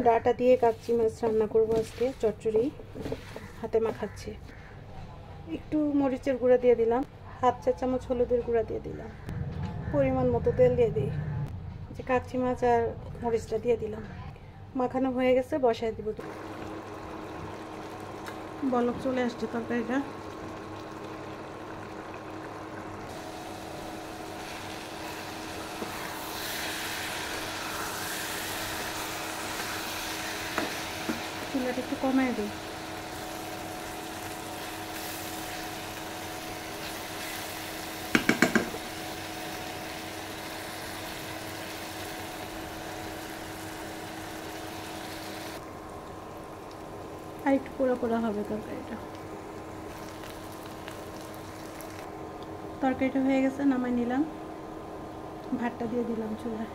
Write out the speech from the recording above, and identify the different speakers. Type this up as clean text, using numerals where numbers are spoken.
Speaker 1: Data দিয়ে কাচ্চি মাছ রান্না করবো আজকে, চচ্চড়ি হাতে মাখাচ্ছি। একটু মরিচের গুঁড়া দিয়ে দিলাম, 1/2 চা চামচ হলুদের গুঁড়া দিয়ে দিলাম, পরিমাণ মতো তেল দিয়ে দিই। যে কাচ্চি মাছ আর মরিচটা দিয়ে দিলাম, মাখানো হয়ে গেছে, বসায় দিব। বলক চলে আসছে তরকারিটা। চুলাটা একটু কমায় দিই। আর একটু পোড়া পোড়া হবে তরকারিটা। তরকারিটা হয়ে গেছে, নামাই নিলাম, ভাতটা দিয়ে দিলাম চুলায়।